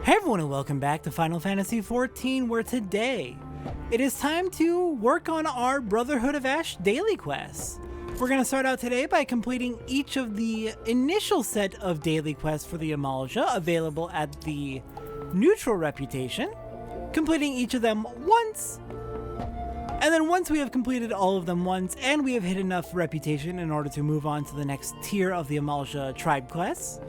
Hey everyone, and welcome back to Final Fantasy XIV, where today it is time to work on our Brotherhood of Ash daily quests. We're going to start out today by completing each of the initial set of daily quests for the Amalj'aa available at the neutral reputation, completing each of them once. And then once we have completed all of them once and we have hit enough reputation in order to move on to the next tier of the Amalj'aa tribe quests,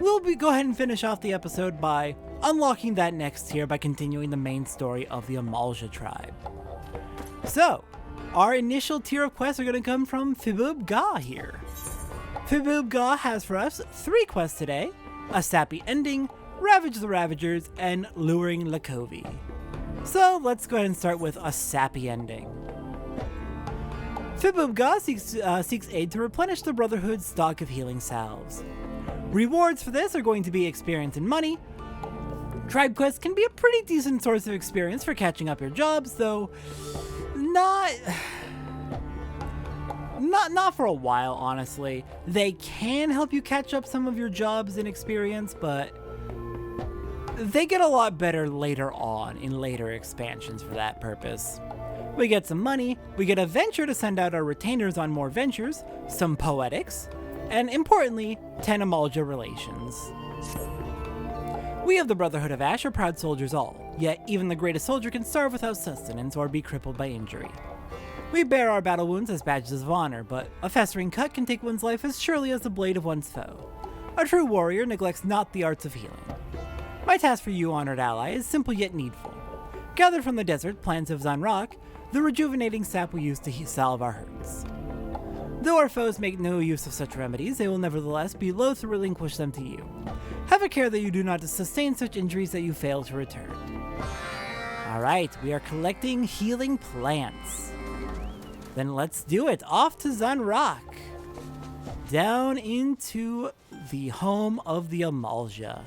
we'll go ahead and finish off the episode by unlocking that next tier by continuing the main story of the Amalj'aa tribe. So, our initial tier of quests are going to come from Loonh Gah here. Loonh Gah has for us 3 quests today: a Sappy ending, Ravage the Ravagers, and luring Lacovie. So let's go ahead and start with a Sappy ending. Loonh Gah seeks aid to replenish the Brotherhood's stock of healing salves. Rewards for this are going to be experience and money. Tribe quests can be a pretty decent source of experience for catching up your jobs, though not for a while, honestly. They can help you catch up some of your jobs in experience, but they get a lot better later on in later expansions for that purpose. We get some money, we get a venture to send out our retainers on more ventures, some poetics, and importantly, 10 Amalj'aa relations. We of the Brotherhood of Ash are proud soldiers all, yet even the greatest soldier can starve without sustenance or be crippled by injury. We bear our battle wounds as badges of honor, but a festering cut can take one's life as surely as the blade of one's foe. A true warrior neglects not the arts of healing. My task for you, honored ally, is simple yet needful. Gathered from the desert plants of Zan'Raq, the rejuvenating sap we use to salve our hurts. Though our foes make no use of such remedies, they will nevertheless be loath to relinquish them to you. Have a care that you do not sustain such injuries that you fail to return. Alright, we are collecting healing plants. Then let's do it. Off to Zan'Raq. Down into the home of the Amalj'aa.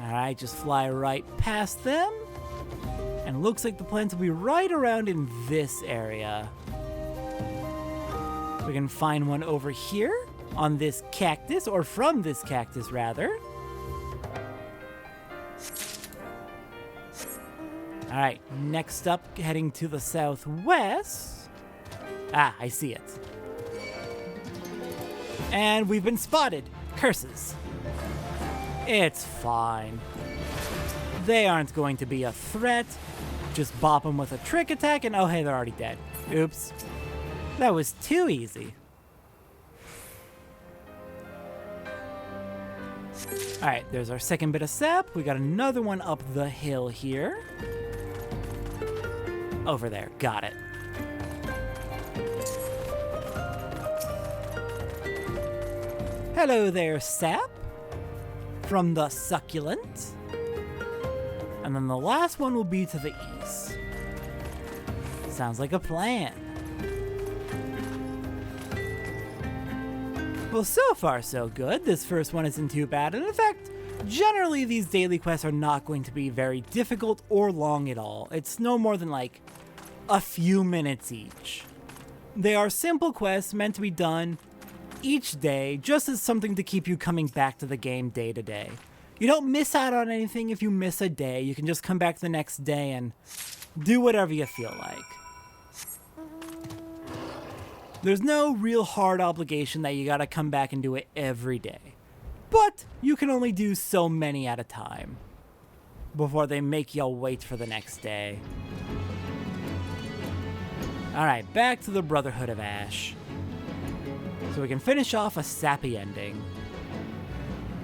Alright, just fly right past them. And looks like the plants will be right around in this area. We can find one over here on this cactus, or from this cactus rather. Alright, next up, heading to the southwest. Ah, I see it. And we've been spotted. Curses. It's fine. They aren't going to be a threat. Just bop them with a trick attack and oh hey, they're already dead. Oops. That was too easy. Alright, there's our second bit of sap. We got another one up the hill here. Over there, got it. Hello there, sap. From the succulent. And then the last one will be to the east. Sounds like a plan. Well, so far so good. This first one isn't too bad, and in fact, generally these daily quests are not going to be very difficult or long at all. It's no more than like a few minutes each. They are simple quests meant to be done each day, just as something to keep you coming back to the game day to day. You don't miss out on anything if you miss a day. You can just come back the next day and do whatever you feel like. There's no real hard obligation that you gotta come back and do it every day. But you can only do so many at a time before they make you wait for the next day. Alright, back to the Brotherhood of Ash. So we can finish off a sappy ending.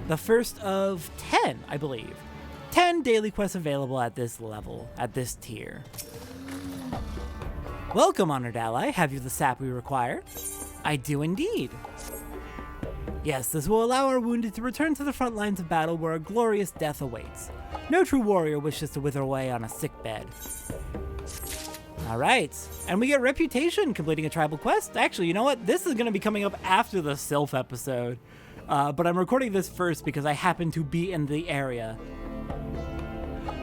The first of 10, I believe. 10 daily quests available at this level, at this tier. Welcome, honored ally. Have you the sap we require? I do indeed. Yes, this will allow our wounded to return to the front lines of battle where a glorious death awaits. No true warrior wishes to wither away on a sickbed. Alright, and we get reputation completing a tribal quest. Actually, you know what? This is going to be coming up after the Sylph episode. But I'm recording this first because I happen to be in the area.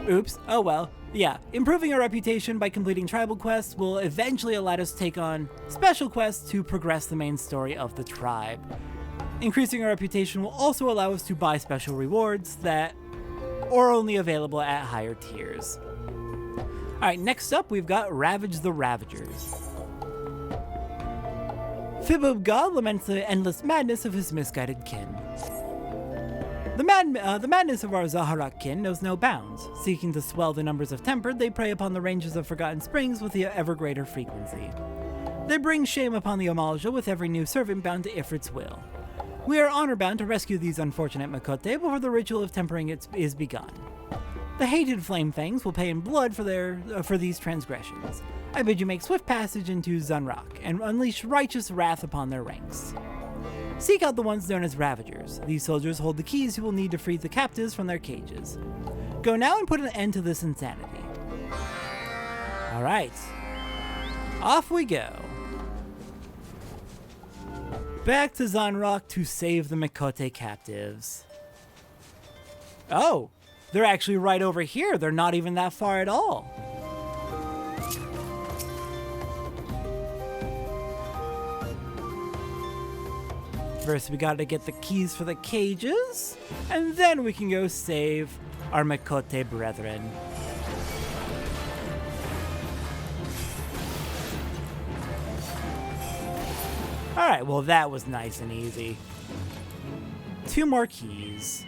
Oops, oh well. Yeah, improving our reputation by completing tribal quests will eventually allow us to take on special quests to progress the main story of the tribe. Increasing our reputation will also allow us to buy special rewards that are only available at higher tiers. Alright, next up we've got Ravage the Ravagers. Loonh Gah laments the endless madness of his misguided kin. The madness of our Zaharak kin knows no bounds. Seeking to swell the numbers of Tempered, they prey upon the ranges of Forgotten Springs with the ever greater frequency. They bring shame upon the Amalj'aa with every new servant bound to Ifrit's will. We are honor-bound to rescue these unfortunate Miqo'te before the ritual of tempering is begun. The hated Flamefangs will pay in blood for these transgressions. I bid you make swift passage into Zunrock and unleash righteous wrath upon their ranks. Seek out the ones known as Ravagers. These soldiers hold the keys you will need to free the captives from their cages. Go now and put an end to this insanity. Alright. Off we go. Back to Zunrock to save the Miqo'te captives. Oh, they're actually right over here. They're not even that far at all. First, we gotta get the keys for the cages, and then we can go save our Miqo'te brethren. Alright, well that was nice and easy. 2 more keys.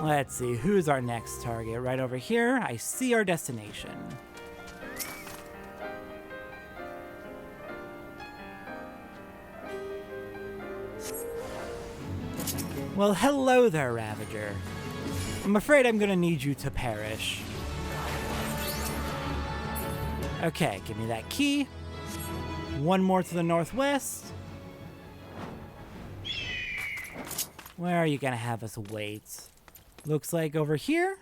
Let's see, who's our next target? Right over here, I see our destination. Well, hello there, Ravager. I'm afraid I'm gonna need you to perish. Okay, give me that key. 1 more to the northwest. Where are you gonna have us wait? Looks like over here.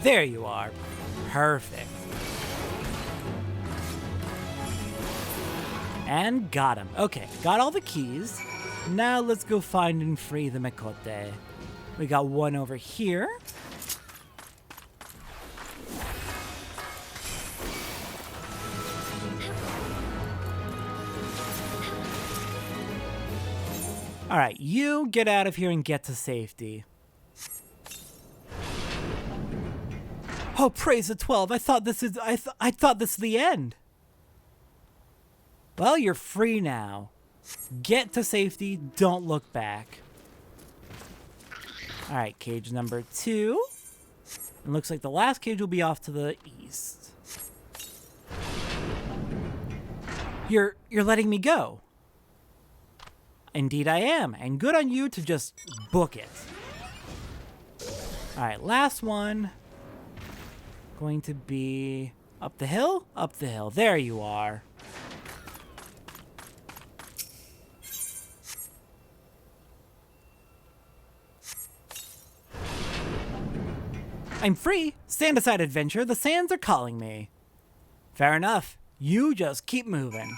There you are. Perfect. And got him. Okay, got all the keys. Now let's go find and free the Miqo'te. We got 1 over here. Alright, you get out of here and get to safety. Oh, praise the 12. I thought this is the end. Well, you're free now. Get to safety, don't look back. Alright, cage number 2. It looks like the last cage will be off to the east. You're letting me go. Indeed I am, and good on you to just book it. Alright, last one. Going to be up the hill? Up the hill. There you are. I'm free. Stand aside, adventure. The sands are calling me. Fair enough. You just keep moving.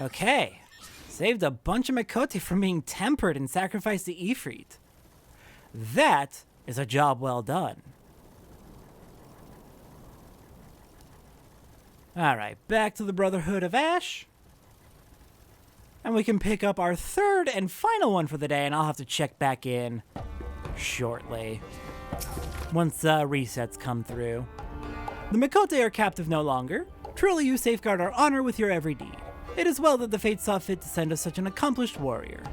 Okay. Saved a bunch of Miqo'te from being tempered and sacrificed to Ifrit. That is a job well done. Alright, back to the Brotherhood of Ash. And we can pick up our 3rd and final one for the day, and I'll have to check back in shortly. Once resets come through. The Miqo'te are captive no longer. Truly you safeguard our honor with your every deed. It is well that the Fates saw fit to send us such an accomplished warrior.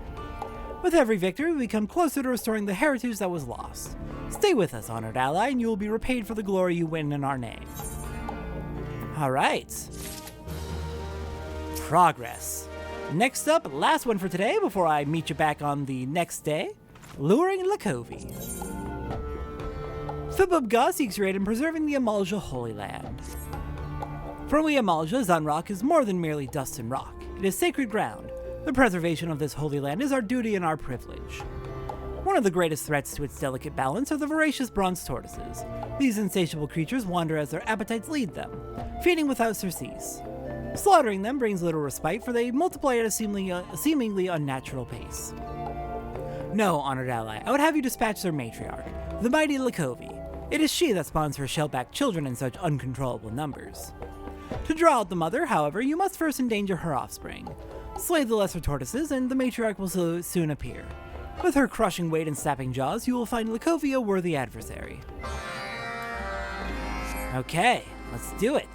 With every victory, we come closer to restoring the heritage that was lost. Stay with us, honored ally, and you will be repaid for the glory you win in our name. Alright. Progress. Next up, last one for today before I meet you back on the next day. Luring Lacovie. Loonh Gah seeks your aid in preserving the Amalj'aa Holy Land. For we Amalj'aa, Zunrock is more than merely dust and rock. It is sacred ground. The preservation of this holy land is our duty and our privilege. One of the greatest threats to its delicate balance are the voracious bronze tortoises. These insatiable creatures wander as their appetites lead them, feeding without surcease. Slaughtering them brings little respite, for they multiply at a seemingly unnatural pace. No, honored ally, I would have you dispatch their matriarch, the mighty Lacovie. It is she that spawns her shellback children in such uncontrollable numbers. To draw out the mother, however, you must first endanger her offspring. Slay the lesser tortoises, and the matriarch will soon appear. With her crushing weight and snapping jaws, you will find Lacovie a worthy adversary. Okay, let's do it.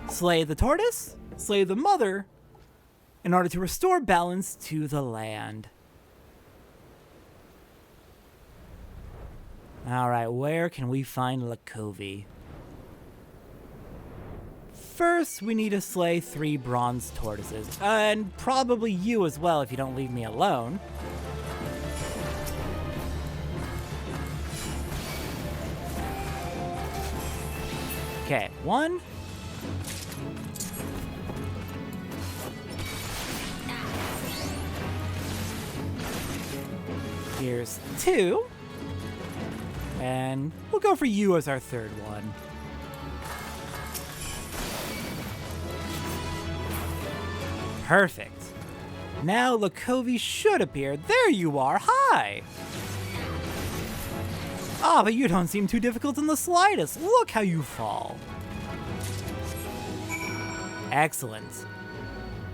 Slay the tortoise, slay the mother, in order to restore balance to the land. Alright, where can we find Lacovie? First, we need to slay 3 bronze tortoises, and probably you as well if you don't leave me alone. Okay, 1. Here's 2. And we'll go for you as our 3rd one. Perfect. Now Lacovie should appear. There you are. Hi! Ah, but you don't seem too difficult in the slightest. Look how you fall. Excellent.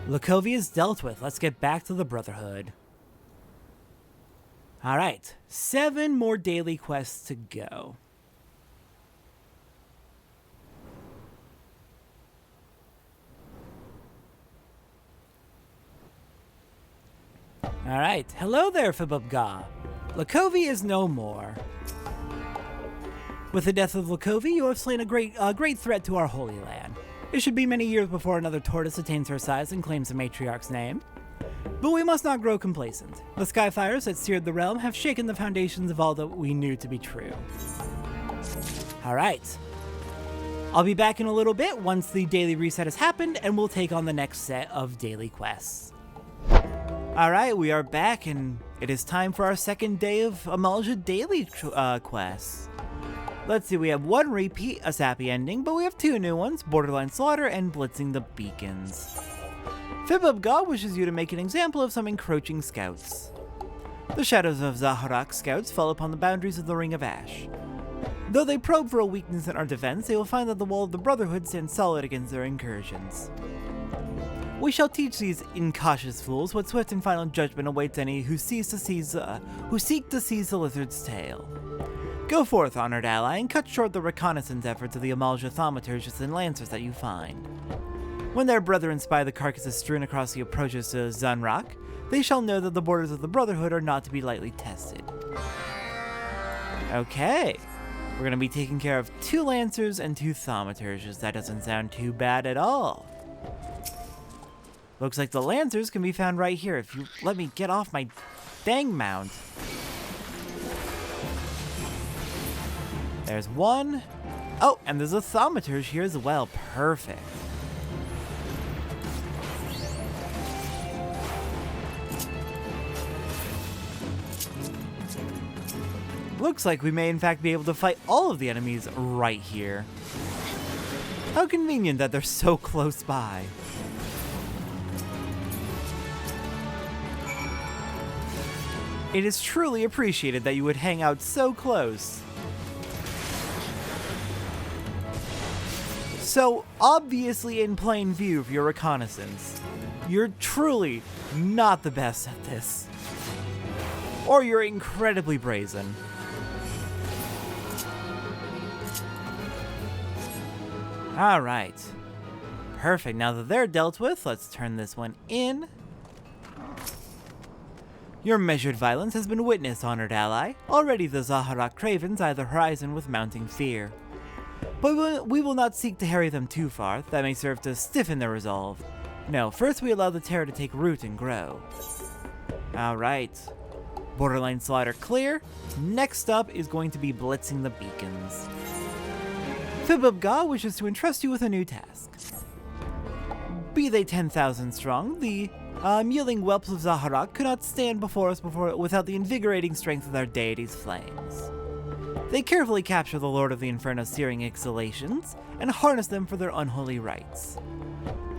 Lacovie is dealt with. Let's get back to the Brotherhood. Alright, 7 more daily quests to go. Alright, hello there, Loonh Gah. Lacovie is no more. With the death of Lacovie, you have slain a great threat to our Holy Land. It should be many years before another tortoise attains her size and claims the matriarch's name. But we must not grow complacent. The skyfires that seared the realm have shaken the foundations of all that we knew to be true. Alright. I'll be back in a little bit once the daily reset has happened, and we'll take on the next set of daily quests. Alright, we are back, and it is time for our second day of Amalj'aa daily quests. Let's see, we have 1 repeat, a Sappy ending, but we have 2 new ones, Borderline Slaughter and Blitzing the Beacons. Loonh Gah wishes you to make an example of some encroaching scouts. The shadows of Zaharak's scouts fell upon the boundaries of the Ring of Ash. Though they probe for a weakness in our defense, they will find that the wall of the Brotherhood stands solid against their incursions. We shall teach these incautious fools what swift and final judgment awaits any who seek to seize the lizard's tail. Go forth, honored ally, and cut short the reconnaissance efforts of the Amalj'aa thaumaturges and lancers that you find. When their brethren spy the carcasses strewn across the approaches to Zanrak, they shall know that the borders of the Brotherhood are not to be lightly tested. Okay, we're going to be taking care of 2 lancers and 2 thaumaturges. That doesn't sound too bad at all. Looks like the lancers can be found right here if you let me get off my dang mount. There's 1. Oh, and there's a thaumaturge here as well. Perfect. Looks like we may in fact be able to fight all of the enemies right here. How convenient that they're so close by. It is truly appreciated that you would hang out so close. So obviously in plain view of your reconnaissance, you're truly not the best at this. Or you're incredibly brazen. Alright. Perfect. Now that they're dealt with, let's turn this one in. Your measured violence has been witnessed, honored ally. Already the Zaharak cravens eye the horizon with mounting fear. But we will not seek to harry them too far. That may serve to stiffen their resolve. No, first we allow the terror to take root and grow. Alright. Borderline Slaughter clear. Next up is going to be Blitzing the Beacons. Loonh Gah wishes to entrust you with a new task. Be they 10,000 strong, the mewling whelps of Zaharak could not stand before us without the invigorating strength of their deity's flames. They carefully capture the Lord of the Inferno's searing exhalations and harness them for their unholy rites.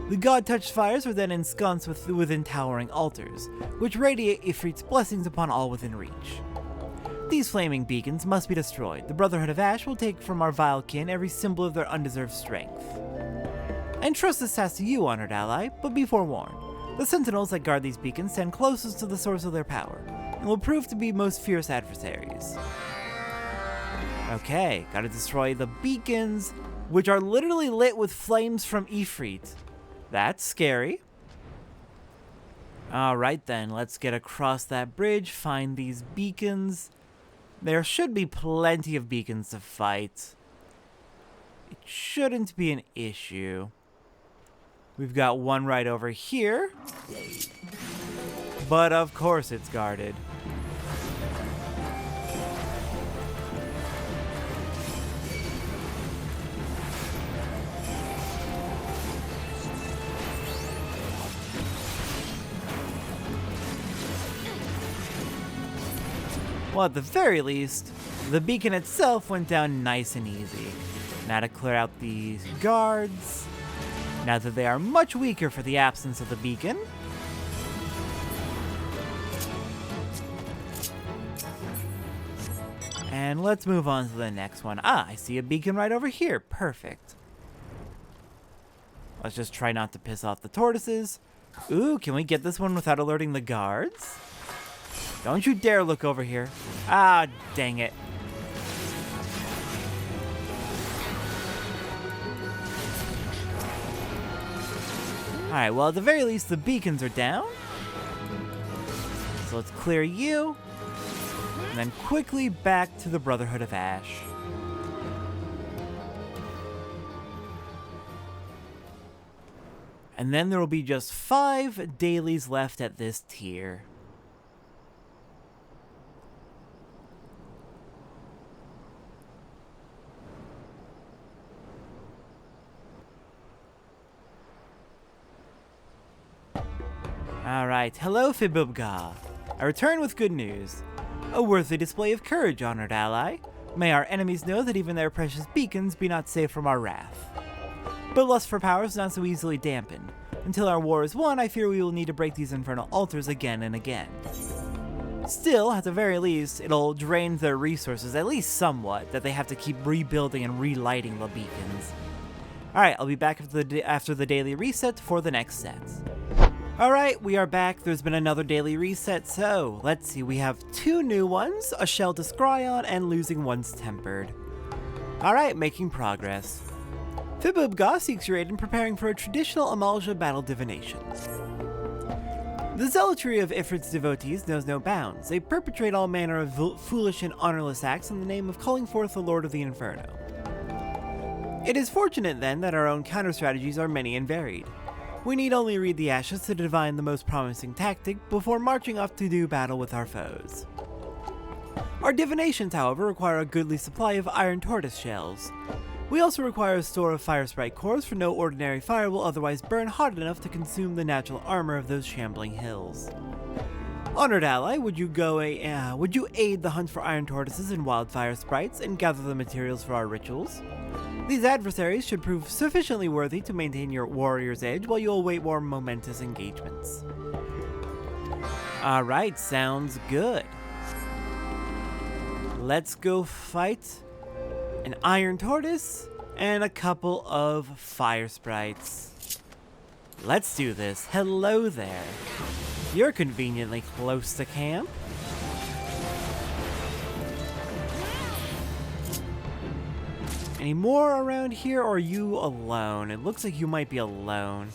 The god-touched fires are then ensconced within towering altars, which radiate Ifrit's blessings upon all within reach. These flaming beacons must be destroyed. The Brotherhood of Ash will take from our vile kin every symbol of their undeserved strength. And trust this task to you, honored ally, but be forewarned. The sentinels that guard these beacons stand closest to the source of their power, and will prove to be most fierce adversaries. Okay, gotta destroy the beacons, which are literally lit with flames from Ifrit. That's scary. Alright then, let's get across that bridge, find these beacons. There should be plenty of beacons to fight. It shouldn't be an issue. We've got one right over here. But of course it's guarded. Well, at the very least, the beacon itself went down nice and easy. Now to clear out these guards. Now that they are much weaker for the absence of the beacon. And let's move on to the next one. I see a beacon right over here. Perfect. Let's just try not to piss off the tortoises. Ooh, can we get this one without alerting the guards? Don't you dare look over here. Ah, dang it. Alright, well at the very least the beacons are down. So let's clear you. And then quickly back to the Brotherhood of Ash. And then there will be just 5 dailies left at this tier. Alright, hello Loonh Gah. I return with good news. A worthy display of courage, honored ally. May our enemies know that even their precious beacons be not safe from our wrath. But lust for power is not so easily dampened. Until our war is won, I fear we will need to break these infernal altars again and again. Still, at the very least, it'll drain their resources at least somewhat, that they have to keep rebuilding and relighting the beacons. Alright, I'll be back after the daily reset for the next set. Alright, we are back. There's been another daily reset, so let's see. We have 2 new ones, a shell to scry on, and losing one's tempered. Alright, making progress. Loonh Gah seeks your aid in preparing for a traditional Amalj'aa battle divination. The zealotry of Ifrit's devotees knows no bounds. They perpetrate all manner of foolish and honorless acts in the name of calling forth the Lord of the Inferno. It is fortunate then that our own counter-strategies are many and varied. We need only read the ashes to divine the most promising tactic before marching off to do battle with our foes. Our divinations, however, require a goodly supply of iron tortoise shells. We also require a store of fire sprite cores, for no ordinary fire will otherwise burn hot enough to consume the natural armor of those shambling hills. Honored ally, would you aid the hunt for iron tortoises and wildfire sprites and gather the materials for our rituals? These adversaries should prove sufficiently worthy to maintain your warrior's edge while you await more momentous engagements. Alright, sounds good. Let's go fight an iron tortoise and a couple of fire sprites. Let's do this. Hello there. You're conveniently close to camp. Any more around here, or are you alone? It looks like you might be alone.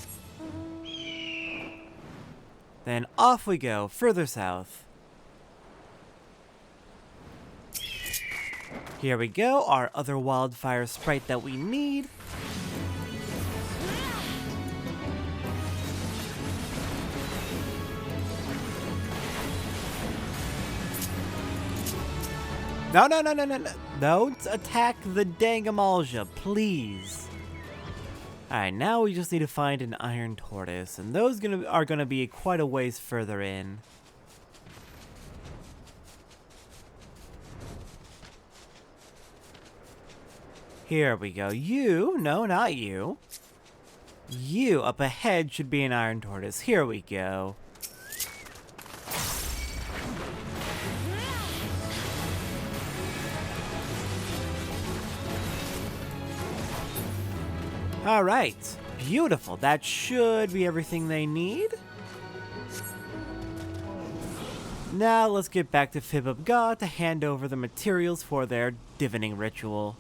Then off we go, further south. Here we go, our other wildfire sprite that we need. No. Don't attack the dang Amalj'aa, please. Alright, now we just need to find an iron tortoise, and those are gonna be quite a ways further in. Here we go. No, not you. You up ahead should be an iron tortoise. Here we go. Alright, beautiful. That should be everything they need. Now let's get back to Loonh Gah to hand over the materials for their divining ritual.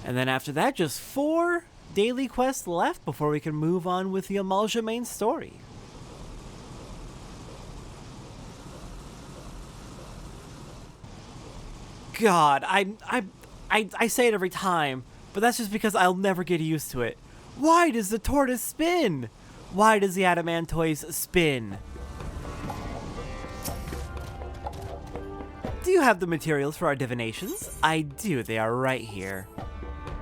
And then after that, just 4 daily quests left before we can move on with the Amalj'aa main story. God, I say it every time, but that's just because I'll never get used to it. Why does the tortoise spin? Why does the adamantoise spin? Do you have the materials for our divinations? I do, they are right here.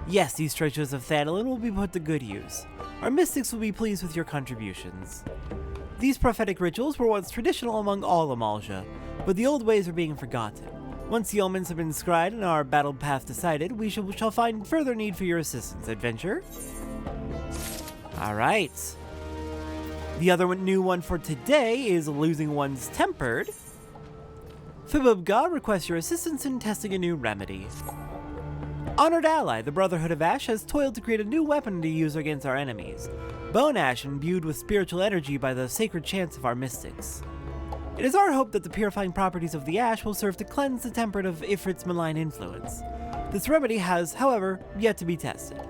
Yes, these treasures of Thanalan will be put to good use. Our mystics will be pleased with your contributions. These prophetic rituals were once traditional among all Amalj'aa, but the old ways are being forgotten. Once the omens have been scried and our battle path decided, we shall find further need for your assistance, adventurer. Alright. The other new one for today is losing one's tempered. Loonh Gah requests your assistance in testing a new remedy. Honored ally, the Brotherhood of Ash has toiled to create a new weapon to use against our enemies. Bone ash imbued with spiritual energy by the sacred chants of our mystics. It is our hope that the purifying properties of the ash will serve to cleanse the tempered of Ifrit's malign influence. This remedy has, however, yet to be tested.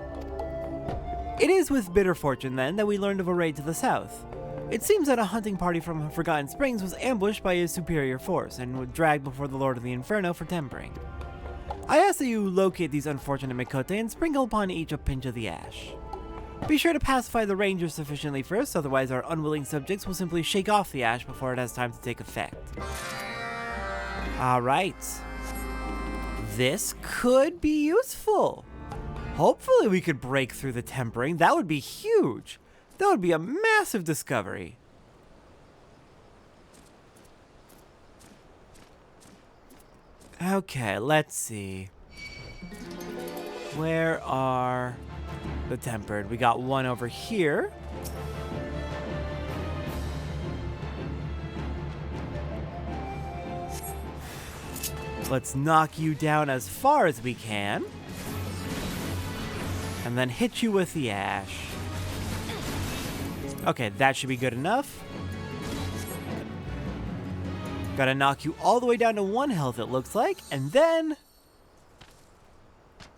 It is with bitter fortune, then, that we learned of a raid to the south. It seems that a hunting party from Forgotten Springs was ambushed by a superior force and was dragged before the Lord of the Inferno for tempering. I ask that you locate these unfortunate Mikote and sprinkle upon each a pinch of the ash. Be sure to pacify the rangers sufficiently first, otherwise our unwilling subjects will simply shake off the ash before it has time to take effect. Alright. This could be useful. Hopefully we could break through the tempering. That would be huge. That would be a massive discovery. Okay, let's see. Where are the tempered? We got one over here. Let's knock you down as far as we can. And then hit you with the ash. Okay, that should be good enough. Gotta knock you all the way down to 1 health, it looks like. And then...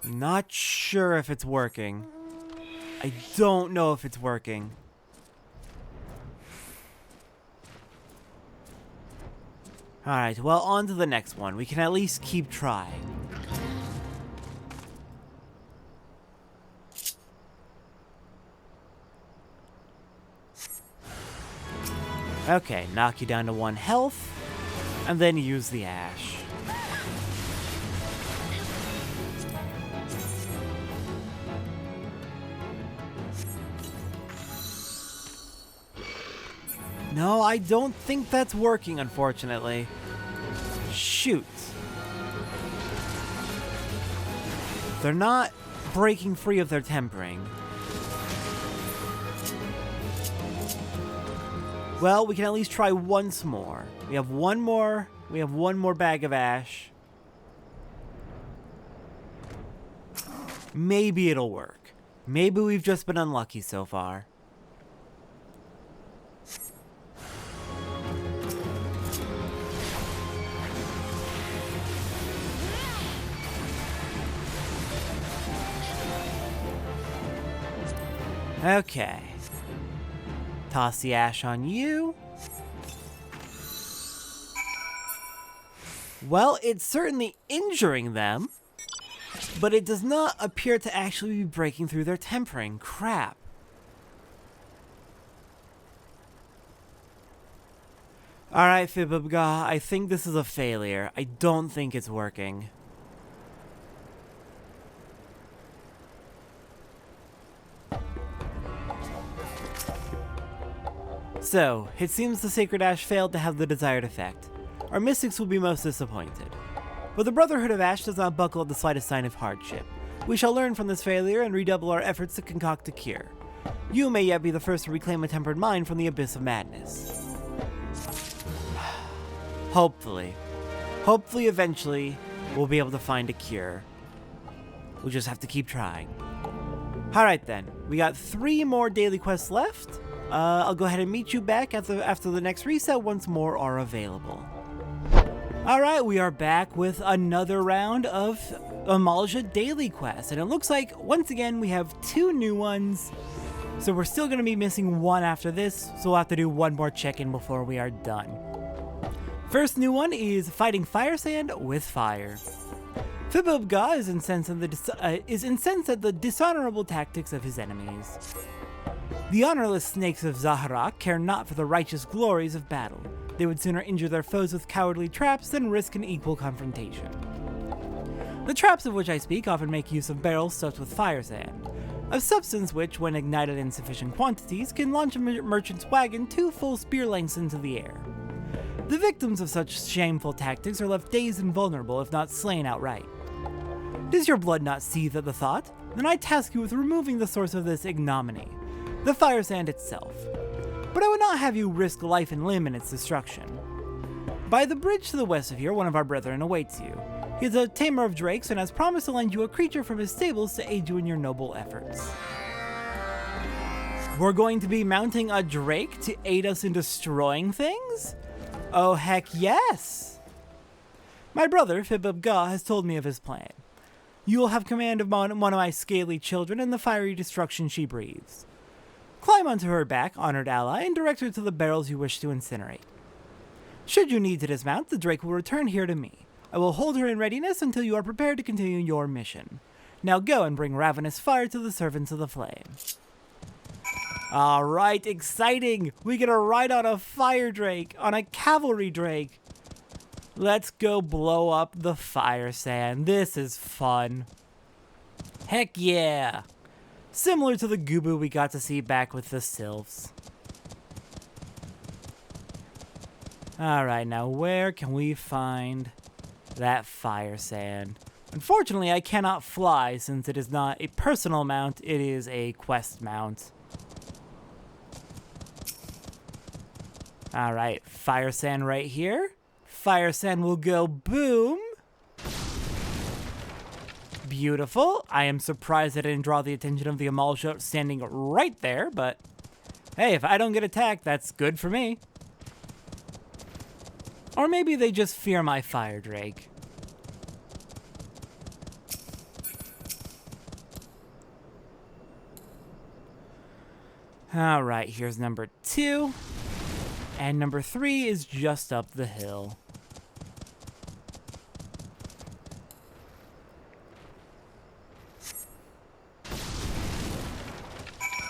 not sure if it's working. I don't know if it's working. Alright, well, on to the next one. We can at least keep trying. Okay, knock you down to 1 health. And then use the ash. No, I don't think that's working, unfortunately. Shoot. They're not breaking free of their tempering. Well, we can at least try once more. We have one more bag of ash. Maybe it'll work. Maybe we've just been unlucky so far. Okay. Toss the ash on you. Well, it's certainly injuring them, but it does not appear to actually be breaking through their tempering. Crap. Alright, Loonh Gah, I think this is a failure. I don't think it's working. So, it seems the Sacred Ash failed to have the desired effect. Our mystics will be most disappointed. But the Brotherhood of Ash does not buckle at the slightest sign of hardship. We shall learn from this failure and redouble our efforts to concoct a cure. You may yet be the first to reclaim a tempered mind from the abyss of madness. Hopefully. Hopefully eventually we'll be able to find a cure. We'll just have to keep trying. Alright then, we got 3 more daily quests left. I'll go ahead and meet you back after the next reset once more are available. Alright, we are back with another round of Amalj'aa daily quests, and it looks like, once again, we have 2 new ones. So we're still going to be missing 1 after this, so we'll have to do 1 more check-in before we are done. First new one is fighting Firesand with fire. Loonh Gah is incensed at the dishonorable tactics of his enemies. The honorless snakes of Zahar'ak care not for the righteous glories of battle. They would sooner injure their foes with cowardly traps than risk an equal confrontation. The traps of which I speak often make use of barrels stuffed with firesand, a substance which, when ignited in sufficient quantities, can launch a merchant's wagon 2 full spear lengths into the air. The victims of such shameful tactics are left dazed and vulnerable, if not slain outright. Does your blood not seethe at the thought? Then I task you with removing the source of this ignominy, the firesand itself. But I would not have you risk life and limb in its destruction. By the bridge to the west of here, one of our brethren awaits you. He is a tamer of drakes and has promised to lend you a creature from his stables to aid you in your noble efforts. We're going to be mounting a drake to aid us in destroying things? Oh heck yes! My brother, Loonh Gah, has told me of his plan. You will have command of one of my scaly children and the fiery destruction she breathes. Climb onto her back, honored ally, and direct her to the barrels you wish to incinerate. Should you need to dismount, the drake will return here to me. I will hold her in readiness until you are prepared to continue your mission. Now go and bring ravenous fire to the servants of the flame. Alright, exciting! We get to ride on a fire drake, on a cavalry drake. Let's go blow up the Firesand. This is fun. Heck yeah! Similar to the Gubu we got to see back with the Sylphs. Alright, now where can we find that Firesand? Unfortunately, I cannot fly since it is not a personal mount, it is a quest mount. Alright, Firesand right here. Firesand will go boom. Beautiful. I am surprised I didn't draw the attention of the Amalj'aa standing right there, but hey, if I don't get attacked, that's good for me. Or maybe they just fear my fire drake. Alright, here's number 2. And number 3 is just up the hill.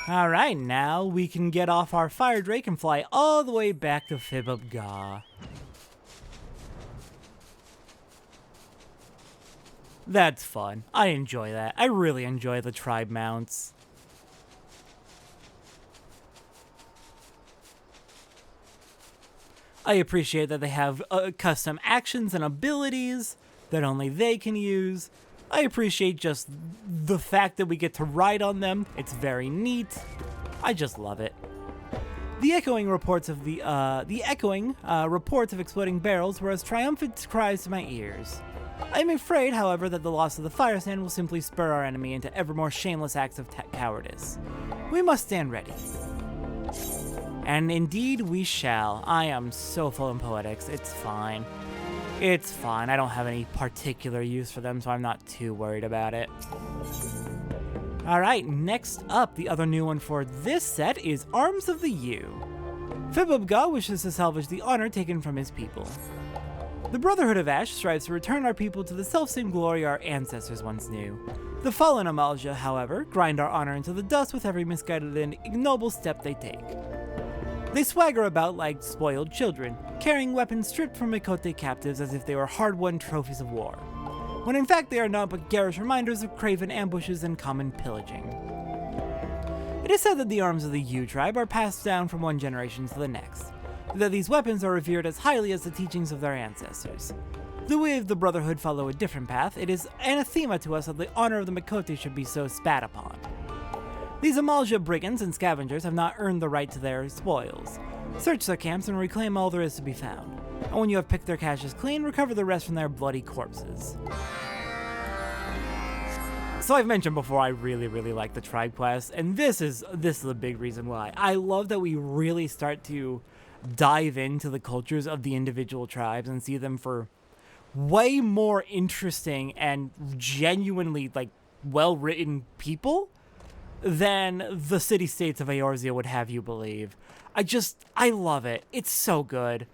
Alright, now we can get off our fire drake and fly all the way back to Loonh Gah. That's fun. I enjoy that. I really enjoy the tribe mounts. I appreciate that they have custom actions and abilities that only they can use. I appreciate just the fact that we get to ride on them. It's very neat. I just love it. The echoing reports of exploding barrels were as triumphant cries to my ears. I am afraid, however, that the loss of the Firesand will simply spur our enemy into ever more shameless acts of cowardice. We must stand ready. And indeed we shall. I am so full in poetics. It's fine. It's fine. I don't have any particular use for them, so I'm not too worried about it. Alright, next up, the other new one for this set is Arms of the Yew. Loonh Gah wishes to salvage the honor taken from his people. The Brotherhood of Ash strives to return our people to the self-same glory our ancestors once knew. The fallen Amalj'aa, however, grind our honor into the dust with every misguided and ignoble step they take. They swagger about like spoiled children, carrying weapons stripped from Miqo'te captives as if they were hard-won trophies of war, when in fact they are not but garish reminders of craven ambushes and common pillaging. It is said that the arms of the Yew tribe are passed down from one generation to the next, that these weapons are revered as highly as the teachings of their ancestors. Though we of the Brotherhood follow a different path, it is anathema to us that the honor of the Miqo'te should be so spat upon. These Amalj'aa brigands and scavengers have not earned the right to their spoils. Search their camps and reclaim all there is to be found, and when you have picked their caches clean, recover the rest from their bloody corpses. So I've mentioned before, I really like the tribe quest, and this is a big reason why. I love that we really start to dive into the cultures of the individual tribes and see them for way more interesting and genuinely like well-written people than the city-states of Eorzea would have you believe. I love it. It's so good.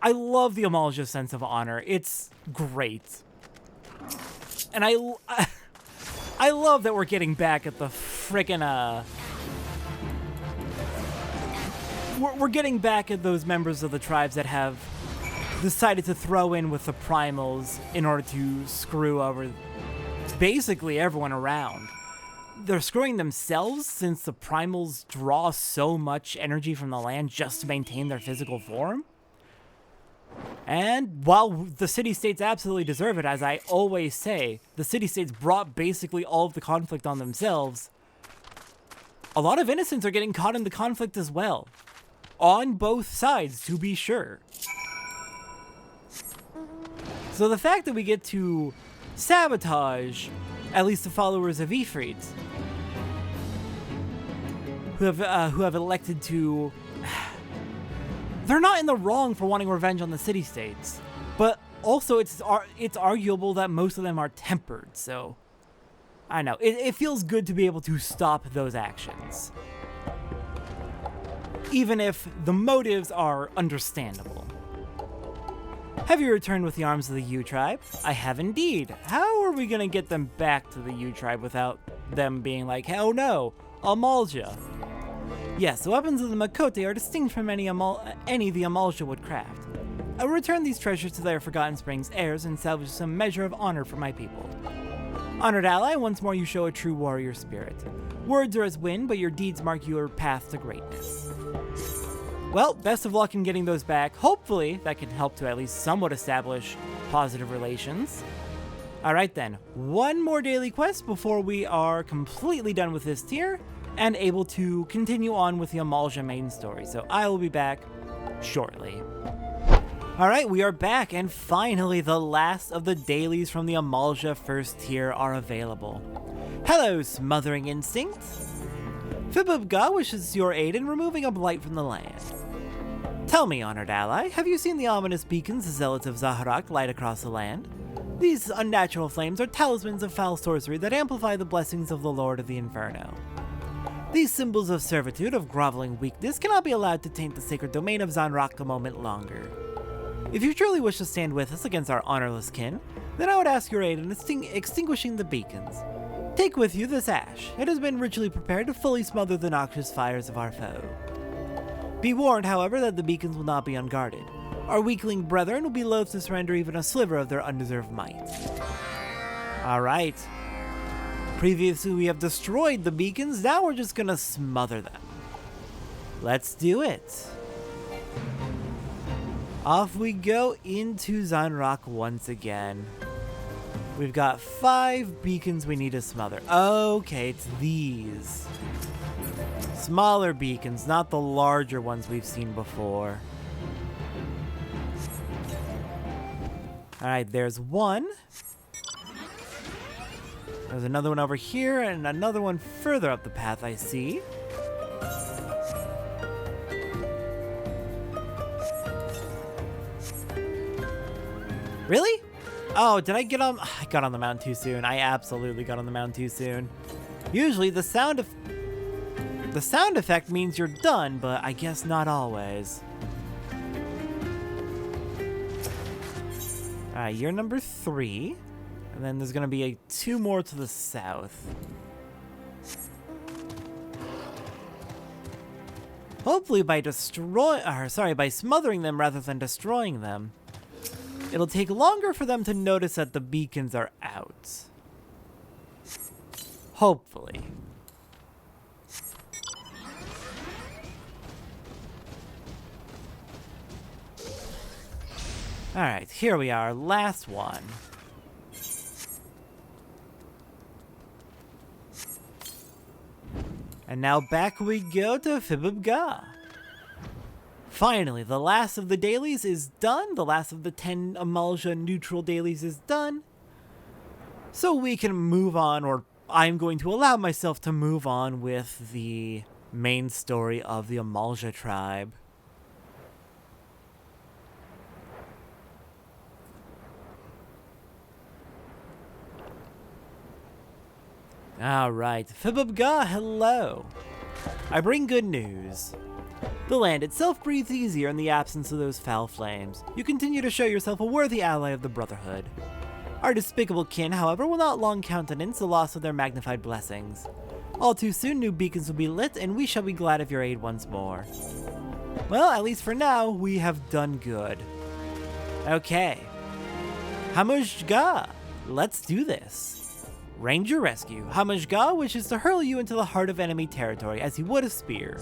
I love the Amalj'aa sense of honor. It's great. And I love that we're getting back at the frickin' we're getting back at those members of the tribes that have decided to throw in with the primals in order to screw over basically everyone around. They're screwing themselves since the primals draw so much energy from the land just to maintain their physical form. And while the city-states absolutely deserve it, as I always say, the city-states brought basically all of the conflict on themselves. A lot of innocents are getting caught in the conflict as well. On both sides, to be sure. So the fact that we get to sabotage at least the followers of Ifrit, who have elected to... They're not in the wrong for wanting revenge on the city-states, but also it's arguable that most of them are tempered, so I know. It feels good to be able to stop those actions, even if the motives are understandable. Have you returned with the arms of the U tribe? I have indeed. How are we gonna get them back to the U tribe without them being like, hell no, Amalj'aa? Yes, the weapons of the Makote are distinct from any the Amalj'aa would craft. I will return these treasures to their Forgotten Springs heirs and salvage some measure of honor for my people. Honored ally, once more you show a true warrior spirit. Words are as wind, but your deeds mark your path to greatness. Well, best of luck in getting those back. Hopefully, that can help to at least somewhat establish positive relations. Alright then, one more daily quest before we are completely done with this tier, and able to continue on with the Amalj'aa main story, so I will be back shortly. Alright, we are back, and finally the last of the dailies from the Amalj'aa first tier are available. Hello, Smothering Instinct! Loonh Gah wishes your aid in removing a blight from the land. Tell me, honored ally, have you seen the ominous beacons the Zealots of Zahar'ak light across the land? These unnatural flames are talismans of foul sorcery that amplify the blessings of the Lord of the Inferno. These symbols of servitude, of groveling weakness, cannot be allowed to taint the sacred domain of Zahar'ak a moment longer. If you truly wish to stand with us against our honorless kin, then I would ask your aid in extinguishing the beacons. Take with you this ash. It has been ritually prepared to fully smother the noxious fires of our foe. Be warned, however, that the beacons will not be unguarded. Our weakling brethren will be loath to surrender even a sliver of their undeserved might. Alright. Previously we have destroyed the beacons, now we're just gonna smother them. Let's do it. Off we go into Zahar'ak once again. We've got 5 beacons we need to smother. Okay, it's these. Smaller beacons, not the larger ones we've seen before. Alright, there's one. There's another one over here, and another one further up the path I see. Really? Oh, did I get on? I got on the mountain too soon. I absolutely got on the mountain too soon. Usually the sound effect means you're done, but I guess not always. Alright, you're number 3. And then there's gonna be 2 more to the south. Hopefully by by smothering them rather than destroying them, it'll take longer for them to notice that the beacons are out. Hopefully. Alright, here we are, last one. And now back we go to Loonh Gah. Finally, the last of the dailies is done. The last of the 10 Amalj'aa neutral dailies is done. So we can move on, or I'm going to allow myself to move on with the main story of the Amalj'aa tribe. Alright, Loonh Gah, hello. I bring good news. The land itself breathes easier in the absence of those foul flames. You continue to show yourself a worthy ally of the Brotherhood. Our despicable kin, however, will not long countenance the loss of their magnified blessings. All too soon, new beacons will be lit, and we shall be glad of your aid once more. Well, at least for now, we have done good. Okay. Amalj'aa, let's do this. Ranger Rescue. Amalj'aa wishes to hurl you into the heart of enemy territory as he would a spear.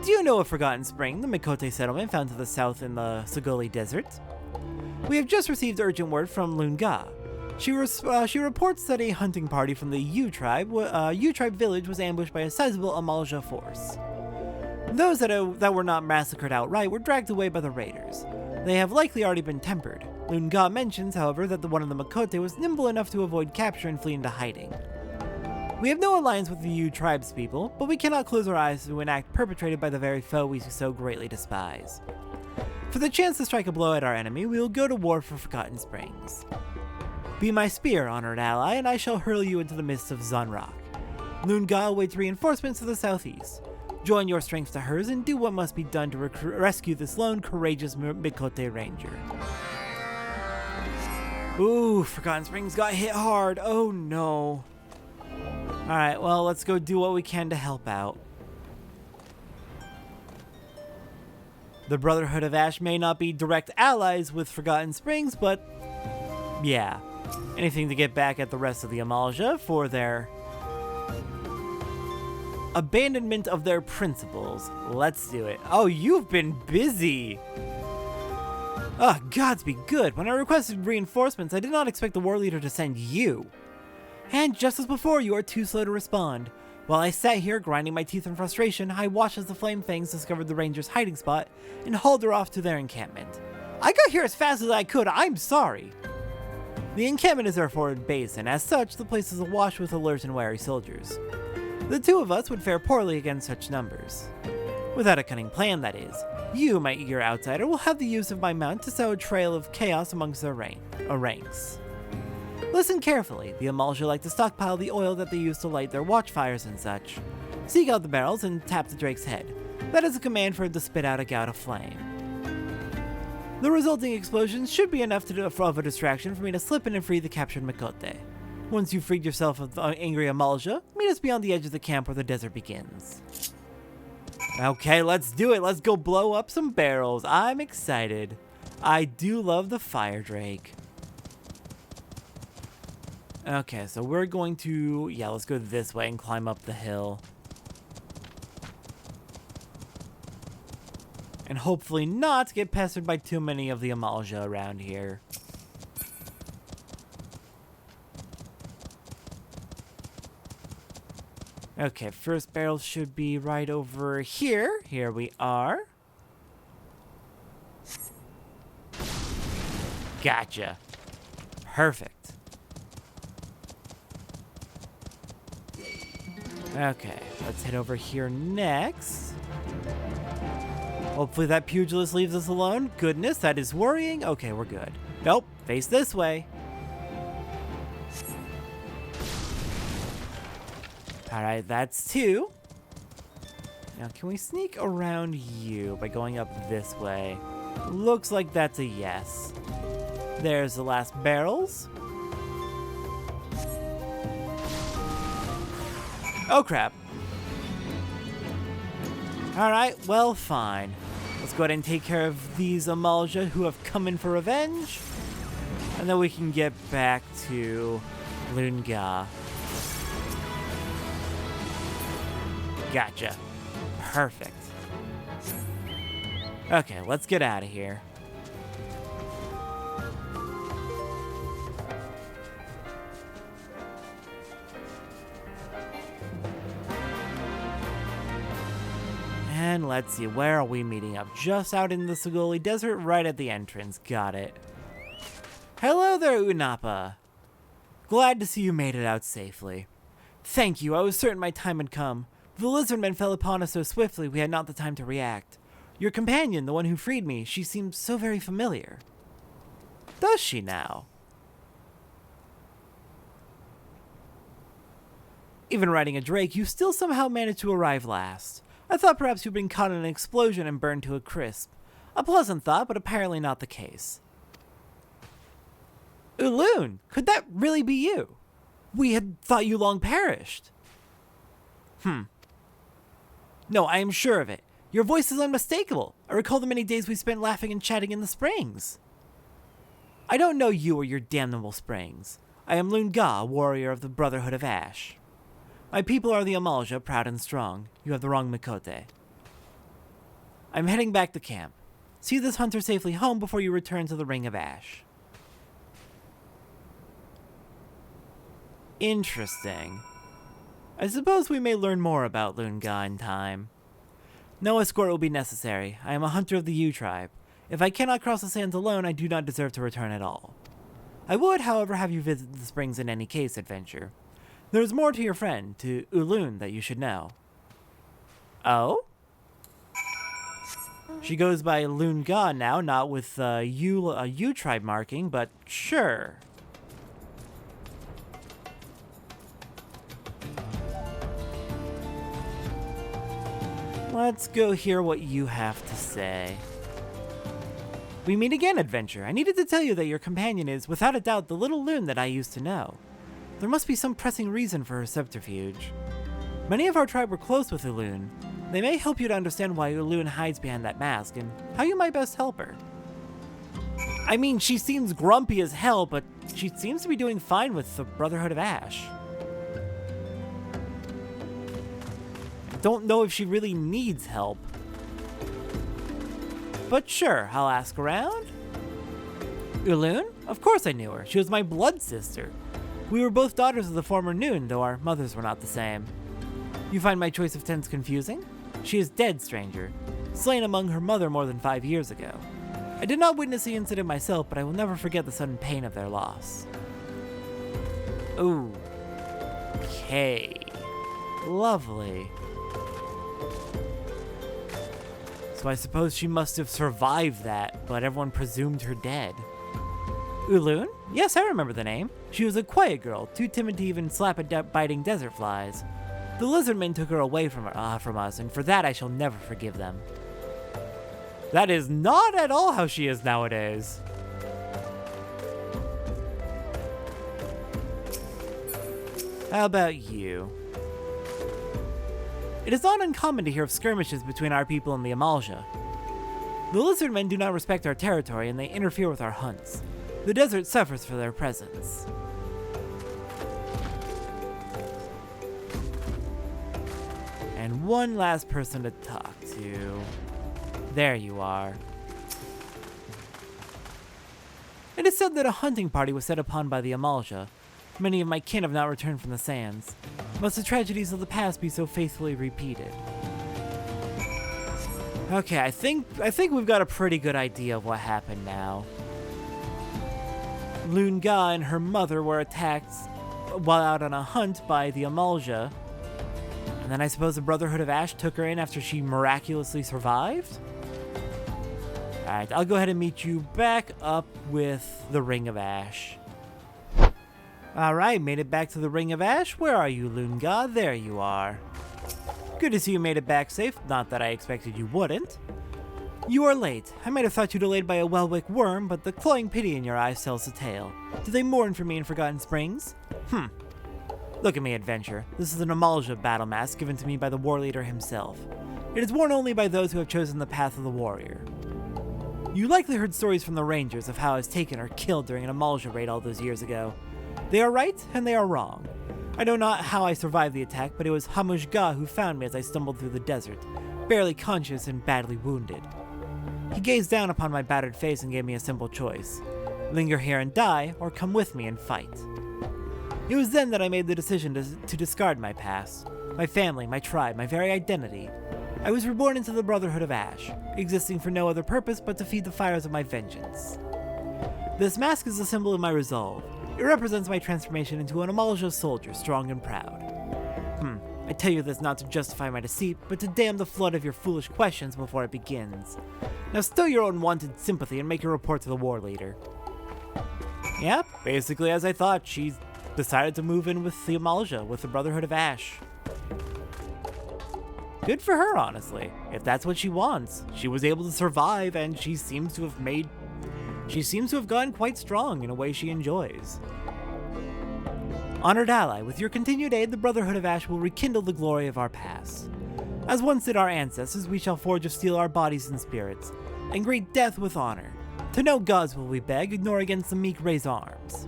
Do you know of Forgotten Spring, the Miqo'te settlement found to the south in the Sogoli Desert? We have just received urgent word from Loonh Gah. She reports that a hunting party from the U tribe village was ambushed by a sizable Amalj'aa force. Those that were not massacred outright were dragged away by the raiders. They have likely already been tempered. Loonh Gah mentions, however, that one of the Miqo'te was nimble enough to avoid capture and flee into hiding. We have no alliance with the U tribespeople, but we cannot close our eyes to an act perpetrated by the very foe we so greatly despise. For the chance to strike a blow at our enemy, we will go to war for Forgotten Springs. Be my spear, honored ally, and I shall hurl you into the midst of Zunrock. Loonh Gah awaits reinforcements to the southeast. Join your strength to hers and do what must be done to rescue this lone, courageous Miqo'te ranger. Ooh, Forgotten Springs got hit hard. Oh no. Alright, well, let's go do what we can to help out. The Brotherhood of Ash may not be direct allies with Forgotten Springs, but yeah. Anything to get back at the rest of the Amalj'aa for their abandonment of their principles. Let's do it. Oh, you've been busy. Ah, gods be good. When I requested reinforcements, I did not expect the war leader to send you. And just as before, you are too slow to respond. While I sat here grinding my teeth in frustration, I watched as the Flamefangs discovered the ranger's hiding spot and hauled her off to their encampment. I got here as fast as I could, I'm sorry. The encampment is our forward base, and as such, the place is awash with alert and wary soldiers. The two of us would fare poorly against such numbers. Without a cunning plan, that is. You, my eager outsider, will have the use of my mount to sow a trail of chaos amongst their ranks. Listen carefully. The Amalj'aa like to stockpile the oil that they use to light their watchfires and such. Seek out the barrels and tap the drake's head. That is a command for it to spit out a gout of flame. The resulting explosions should be enough of a distraction for me to slip in and free the captured Miqo'te. Once you've freed yourself of the angry Amalj'aa, meet us beyond the edge of the camp where the desert begins. Okay, let's do it. Let's go blow up some barrels. I'm excited. I do love the fire drake. Okay, so we're going to, let's go this way and climb up the hill. And hopefully not get pestered by too many of the Amalj'aa around here. Okay, first barrel should be right over here. Here we are. Gotcha. Perfect. Okay, let's head over here next. Hopefully that pugilist leaves us alone. Goodness, that is worrying. Okay, we're good. Nope, face this way. Alright, that's two. Now, can we sneak around you by going up this way? Looks like that's a yes. There's the last barrels. Oh, crap. Alright, well, fine. Let's go ahead and take care of these Amalj'aa who have come in for revenge. And then we can get back to Loonh Gah. Gotcha. Perfect. Okay, let's get out of here. And let's see, where are we meeting up? Just out in the Sogoli Desert, right at the entrance. Got it. Hello there, Unapa. Glad to see you made it out safely. Thank you, I was certain my time had come. The lizardmen fell upon us so swiftly we had not the time to react. Your companion, the one who freed me, she seems so very familiar. Does she now? Even riding a drake, you still somehow managed to arrive last. I thought perhaps you'd been caught in an explosion and burned to a crisp. A pleasant thought, but apparently not the case. Loonh, could that really be you? We had thought you long perished. No, I am sure of it. Your voice is unmistakable. I recall the many days we spent laughing and chatting in the springs. I don't know you or your damnable springs. I am Loonh Gah, warrior of the Brotherhood of Ash. My people are the Amalj'aa, proud and strong. You have the wrong Mikote. I'm heading back to camp. See this hunter safely home before you return to the Ring of Ash. Interesting. I suppose we may learn more about Loonh Gah in time. No escort will be necessary. I am a hunter of the U tribe. If I cannot cross the sands alone, I do not deserve to return at all. I would, however, have you visit the springs in any case, adventure. There is more to your friend, to Loonh, that you should know. Oh? She goes by Loonh Gah now, not with a U tribe marking, but sure. Let's go hear what you have to say. We meet again, adventure. I needed to tell you that your companion is, without a doubt, the little Loonh that I used to know. There must be some pressing reason for her subterfuge. Many of our tribe were close with Loonh. They may help you to understand why Loonh hides behind that mask, and how you might best help her. I mean, she seems grumpy as hell, but she seems to be doing fine with the Brotherhood of Ash. Don't know if she really needs help. But sure, I'll ask around. Loonh? Of course I knew her. She was my blood sister. We were both daughters of the former Noon, though our mothers were not the same. You find my choice of tense confusing? She is dead, stranger. Slain among her mother more than 5 years ago. I did not witness the incident myself, but I will never forget the sudden pain of their loss. Ooh. Okay. Lovely. So I suppose she must have survived that, but everyone presumed her dead. Loonh? Yes, I remember the name. She was a quiet girl, too timid to even slap at biting desert flies. The lizardmen took her away from us, and for that I shall never forgive them. That is not at all how she is nowadays. How about you? It is not uncommon to hear of skirmishes between our people and the Amalj'aa. The lizardmen do not respect our territory, and they interfere with our hunts. The desert suffers for their presence. And one last person to talk to. There you are. It is said that a hunting party was set upon by the Amalj'aa. Many of my kin have not returned from the sands. Must the tragedies of the past be so faithfully repeated? Okay, I think we've got a pretty good idea of what happened now. Loonh Gah and her mother were attacked while out on a hunt by the Amalj'aa. And then I suppose the Brotherhood of Ash took her in after she miraculously survived? Alright, I'll go ahead and meet you back up with the Ring of Ash. Alright, made it back to the Ring of Ash. Where are you, Loonh Gah? There you are. Good to see you made it back safe, not that I expected you wouldn't. You are late. I might have thought you delayed by a Welwick worm, but the cloying pity in your eyes tells the tale. Do they mourn for me in Forgotten Springs? Look at me, adventure. This is an Amalj'aa battle mask given to me by the war leader himself. It is worn only by those who have chosen the path of the warrior. You likely heard stories from the Rangers of how I was taken or killed during an Amalj'aa raid all those years ago. They are right, and they are wrong. I know not how I survived the attack, but it was Amalj'aa who found me as I stumbled through the desert, barely conscious and badly wounded. He gazed down upon my battered face and gave me a simple choice. Linger here and die, or come with me and fight. It was then that I made the decision to discard my past, my family, my tribe, my very identity. I was reborn into the Brotherhood of Ash, existing for no other purpose but to feed the fires of my vengeance. This mask is a symbol of my resolve. It represents my transformation into an Amalj'aa soldier, strong and proud. I tell you this not to justify my deceit, but to dam the flood of your foolish questions before it begins. Now stow your unwanted sympathy and make your report to the war leader. Yeah, basically as I thought, she decided to move in with the Amalj'aa, with the Brotherhood of Ash. Good for her, honestly. If that's what she wants. She was able to survive, and she seems to have gotten quite strong in a way she enjoys. Honored ally, with your continued aid, the Brotherhood of Ash will rekindle the glory of our past. As once did our ancestors, we shall forge of steel our bodies and spirits, and greet death with honor. To no gods will we beg, ignore against the meek raise arms.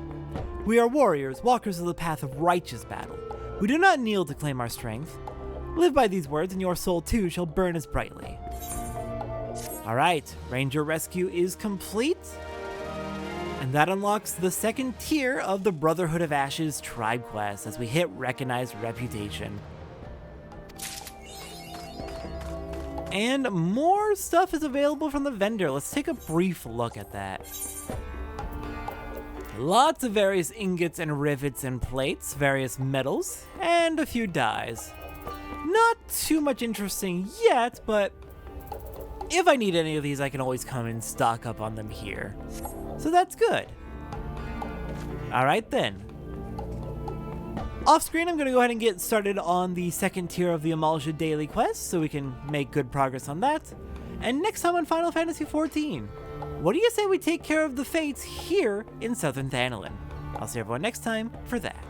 We are warriors, walkers of the path of righteous battle. We do not kneel to claim our strength. Live by these words, and your soul too shall burn as brightly. Alright, Ranger Rescue is complete. And that unlocks the second tier of the Brotherhood of Ash's tribe quest as we hit Recognized Reputation. And more stuff is available from the vendor. Let's take a brief look at that. Lots of various ingots and rivets and plates, various metals, and a few dyes. Not too much interesting yet, but if I need any of these, I can always come and stock up on them here. So that's good. Alright then. Off screen, I'm going to go ahead and get started on the second tier of the Amalj'aa daily quest, so we can make good progress on that. And next time on Final Fantasy XIV, what do you say we take care of the Fates here in Southern Thanalan? I'll see everyone next time for that.